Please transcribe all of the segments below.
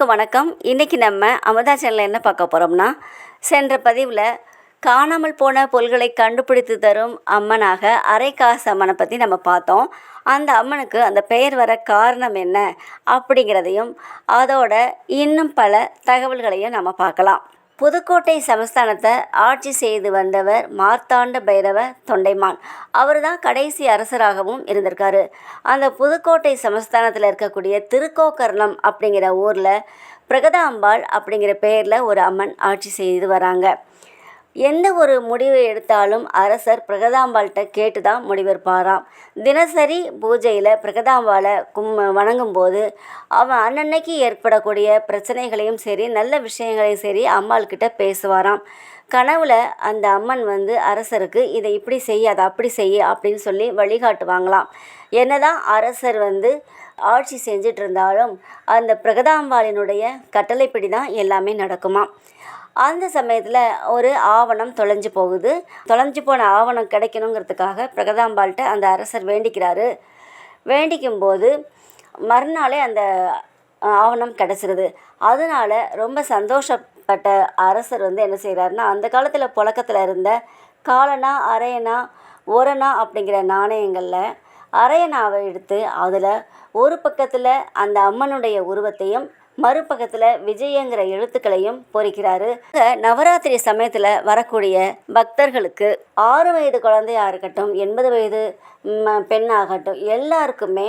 வணக்கம். இன்றைக்கி நம்ம அமுதா சேனலில் என்ன பார்க்க போகிறோம்னா, சென்ற பதிவில் காணாமல் போன பொருள்களை கண்டுபிடித்து தரும் அம்மனாக அரைக்காசு அம்மனை பற்றி நம்ம பார்த்தோம். அந்த அம்மனுக்கு அந்த பெயர் வர காரணம் என்ன அப்படிங்கிறதையும் அதோட இன்னும் பல தகவல்களையும் நம்ம பார்க்கலாம். புதுக்கோட்டை சமஸ்தானத்தை ஆட்சி செய்து வந்தவர் மார்த்தாண்ட பைரவ தொண்டைமான். அவர் தான் கடைசி அரசராகவும் இருந்திருக்காரு. அந்த புதுக்கோட்டை சமஸ்தானத்தில் இருக்கக்கூடிய திருக்கோக்கர்ணம் அப்படிங்கிற ஊரில் பிரகதாம்பாள் அப்படிங்கிற பேரில் ஒரு அம்மன் ஆட்சி செய்து வராங்க. எந்த ஒரு முடிவை எடுத்தாலும் அரசர் பிரகதாம்பாள்கிட்ட கேட்டு தான் முடிவெடுப்பாராம். தினசரி பூஜையில் பிரகதாம்பாளை வணங்கும்போது அவன் அன்னன்னைக்கு ஏற்படக்கூடிய பிரச்சனைகளையும் சரி நல்ல விஷயங்களையும் சரி அம்பாள்கிட்ட பேசுவாராம். கனவுல அந்த அம்மன் அரசருக்கு இதை இப்படி செய் அதை அப்படி செய்ய அப்படின்னு சொல்லி வழிகாட்டுவாங்களாம். என்னதான் அரசர் ஆட்சி செஞ்சிட்டு இருந்தாலும் அந்த பிரகதாம்பாளினுடைய கட்டளைப்படி தான் எல்லாமே நடக்குமா. அந்த சமயத்தில் ஒரு ஆவணம் தொலைஞ்சு போகுது. தொலைஞ்சு போன ஆவணம் கிடைக்கணுங்கிறதுக்காக பிரகதாம்பாள்கிட்ட அந்த அரசர் வேண்டிக்கிறாரு. வேண்டிக்கும்போது மறுநாளே அந்த ஆவணம் கிடச்சிருது. அதனால் ரொம்ப சந்தோஷப்பட்ட அரசர் என்ன செய்கிறாருன்னா, அந்த காலத்தில் புழக்கத்தில் இருந்த காலனா அரையனா ஒரணா அப்படிங்கிற நாணயங்களில் அரையனாவை எடுத்து அதில் ஒரு பக்கத்தில் அந்த அம்மனுடைய உருவத்தையும் மறுபக்கத்தில் விஜயங்கிற எழுத்துக்களையும் பொறிக்கிறாரு. நவராத்திரி சமயத்தில் வரக்கூடிய பக்தர்களுக்கு 6 வயது குழந்தையாக இருக்கட்டும் 80 வயது பெண்ணாகட்டும் எல்லாருக்குமே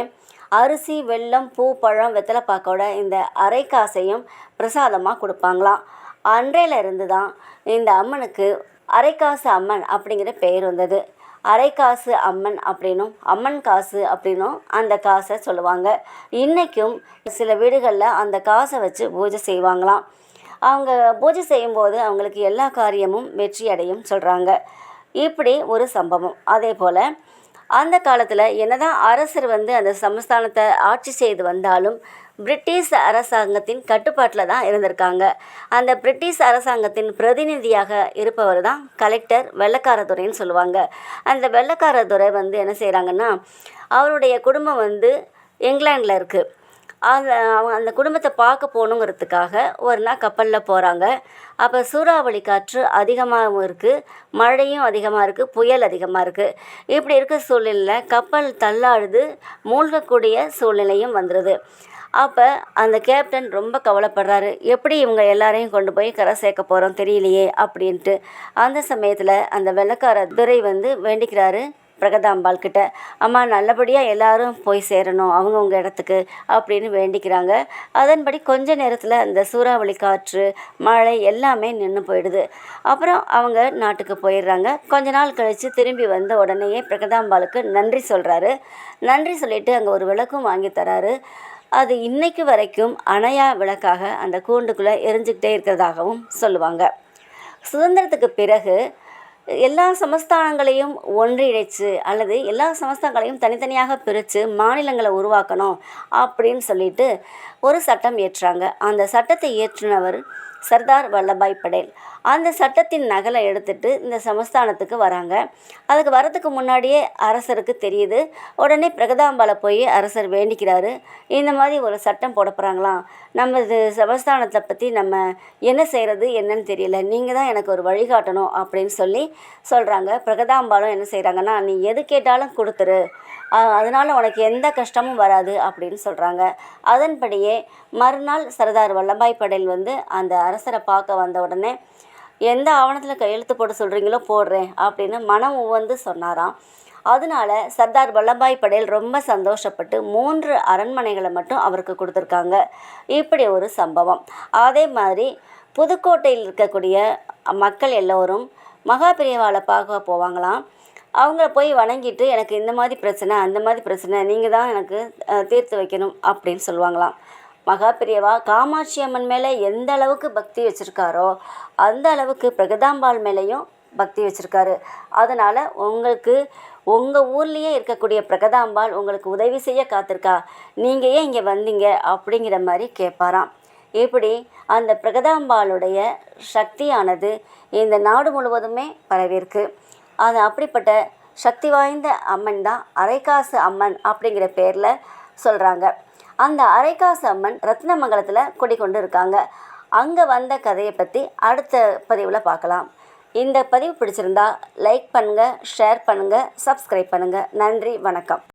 அரிசி வெல்லம் பூ பழம் வெத்தலைப்பாக்கோட இந்த அரைக்காசையும் பிரசாதமாக கொடுப்பாங்களாம். அன்றையிலிருந்து தான் இந்த அம்மனுக்கு அரைக்காசு அம்மன் அப்படிங்கிற பெயர் வந்தது. அரைக்காசு அம்மன் அப்படின்னும் அம்மன் காசு அப்படின்னும் அந்த காசை சொல்லுவாங்க. இன்றைக்கும் சில வீடுகளில் அந்த காசை வச்சு பூஜை செய்வாங்களாம். அவங்க பூஜை செய்யும்போது அவங்களுக்கு எல்லா காரியமும் வெற்றி அடையும் சொல்கிறாங்க. இப்படி ஒரு சம்பவம். அதே போல் அந்த காலத்தில் என்னதான் அரசர் அந்த சமஸ்தானத்தை ஆட்சி செய்து வந்தாலும் பிரிட்டிஷ் அரசாங்கத்தின் கட்டுப்பாட்டில் தான் இருந்திருக்காங்க. அந்த பிரிட்டிஷ் அரசாங்கத்தின் பிரதிநிதியாக இருப்பவர் தான் கலெக்டர் வெள்ளைக்காரதுரைன்னு சொல்லுவாங்க. அந்த வெள்ளைக்காரதுரை என்ன செய்கிறாங்கன்னா, அவருடைய குடும்பம் இங்கிலாண்டில் இருக்குது. அந்த குடும்பத்தை பார்க்க போகணுங்கிறதுக்காக ஒரு நாள் கப்பலில் போகிறாங்க. அப்போ சூறாவளி காற்று அதிகமாகவும் இருக்குது, மழையும் அதிகமாக இருக்குது, புயல் அதிகமாக இருக்குது. இப்படி இருக்க சூழ்நிலையில் கப்பல் தள்ளாடுது, மூழ்கக்கூடிய சூழ்நிலையும் வந்துடுது. அப்போ அந்த கேப்டன் ரொம்ப கவலைப்படுறாரு. எப்படி இவங்க எல்லாரையும் கொண்டு போய் கரை சேர்க்க போகிறோம் தெரியலையே அப்படின்ட்டு. அந்த சமயத்தில் அந்த வெள்ளைக்கார துரை வேண்டிக்கிறாரு பிரகதாம்பாள் கிட்ட, அம்மா நல்லபடியாக எல்லாரும் போய் சேரணும் அவங்கவுங்க இடத்துக்கு அப்படின்னு வேண்டிக்கிறாங்க. அதன்படி கொஞ்ச நேரத்தில் அந்த சூறாவளி காற்று மழை எல்லாமே நின்று போயிடுது. அப்புறம் அவங்க நாட்டுக்கு போயிடுறாங்க. கொஞ்ச நாள் கழித்து திரும்பி வந்த உடனேயே பிரகதாம்பாளுக்கு நன்றி சொல்கிறாரு. நன்றி சொல்லிவிட்டு அங்கே ஒரு விளக்கும் வாங்கி தராரு. அது இன்னைக்கு வரைக்கும் அணையா விளக்காக அந்த கூண்டுக்குள்ளே எரிஞ்சுக்கிட்டே இருக்கிறதாகவும் சொல்லுவாங்க. சுதந்திரத்துக்கு பிறகு எல்லா சமஸ்தானங்களையும் ஒன்றிணைச்சு அல்லது எல்லா சமஸ்தானங்களையும் தனித்தனியாக பிரித்து மாநிலங்களை உருவாக்கணும் அப்படின்னு சொல்லிட்டு ஒரு சட்டம் இயற்றுறாங்க. அந்த சட்டத்தை இயற்றினவர் சர்தார் வல்லபாய் படேல். அந்த சட்டத்தின் நகலை எடுத்துகிட்டு இந்த சமஸ்தானத்துக்கு வராங்க. அதுக்கு வரத்துக்கு முன்னாடியே அரசருக்கு தெரியுது. உடனே பிரகதாம்பாளை போய் அரசர் வேண்டிக்கிறாரு. இந்த மாதிரி ஒரு சட்டம் போட போகிறாங்களாம், நம்ம இது சமஸ்தானத்தை பற்றி நம்ம என்ன செய்கிறது என்னன்னு தெரியல, நீங்கள் தான் எனக்கு ஒரு வழிகாட்டணும் அப்படின்னு சொல்கிறாங்க. பிரகதாம்பாளும் என்ன செய்கிறாங்கன்னா, நீ எது கேட்டாலும் கொடுத்துரு, அதனால் உனக்கு எந்த கஷ்டமும் வராது அப்படின்னு சொல்கிறாங்க. அதன்படியே மறுநாள் சர்தார் வல்லபாய் படேல் அந்த அரசரை பார்க்க வந்த உடனே, எந்த ஆவணத்தில் கையெழுத்து போட சொல்கிறீங்களோ போடுறேன் அப்படின்னு மனம் சொன்னாராம். அதனால சர்தார் வல்லபாய் படேல் ரொம்ப சந்தோஷப்பட்டு 3 அரண்மனைகளை மட்டும் அவருக்கு கொடுத்துருக்காங்க. இப்படி ஒரு சம்பவம். அதே மாதிரி புதுக்கோட்டையில் இருக்கக்கூடிய மக்கள் எல்லோரும் மகாபெரியவாளை பார்க்க போவாங்களாம். அவங்கள போய் வணங்கிட்டு, எனக்கு இந்த மாதிரி பிரச்சனை அந்த மாதிரி பிரச்சனை நீங்கள் தான் எனக்கு தீர்த்து வைக்கணும் அப்படின்னு சொல்லுவாங்களாம். மகாபெரியவா காமாட்சி அம்மன் மேலே எந்த அளவுக்கு பக்தி வச்சுருக்காரோ அந்த அளவுக்கு பிரகதாம்பாள் மேலேயும் பக்தி வச்சுருக்காரு. அதனால் உங்களுக்கு உங்கள் ஊர்லேயே இருக்கக்கூடிய பிரகதாம்பாள் உங்களுக்கு உதவி செய்ய காத்திருக்கா, நீங்கள் ஏன் இங்கே வந்தீங்க அப்படிங்கிற மாதிரி கேட்பாராம். இப்படி அந்த பிரகதாம்பாளுடைய சக்தியானது இந்த நாடு முழுவதுமே பரவியிருக்கு. அது அப்படிப்பட்ட சக்தி வாய்ந்த அம்மன் தான் அரைக்காசு அம்மன் அப்படிங்கிற பேரில் சொல்கிறாங்க. அந்த அரைக்காசு அம்மன் ரத்னமங்கலத்தில் குடிக்கொண்டு இருக்காங்க. அங்கே வந்த கதையை பற்றி அடுத்த பதிவில் பார்க்கலாம். இந்த பதிவு பிடிச்சிருந்தா லைக் பண்ணுங்கள், ஷேர் பண்ணுங்கள், சப்ஸ்கிரைப் பண்ணுங்கள். நன்றி, வணக்கம்.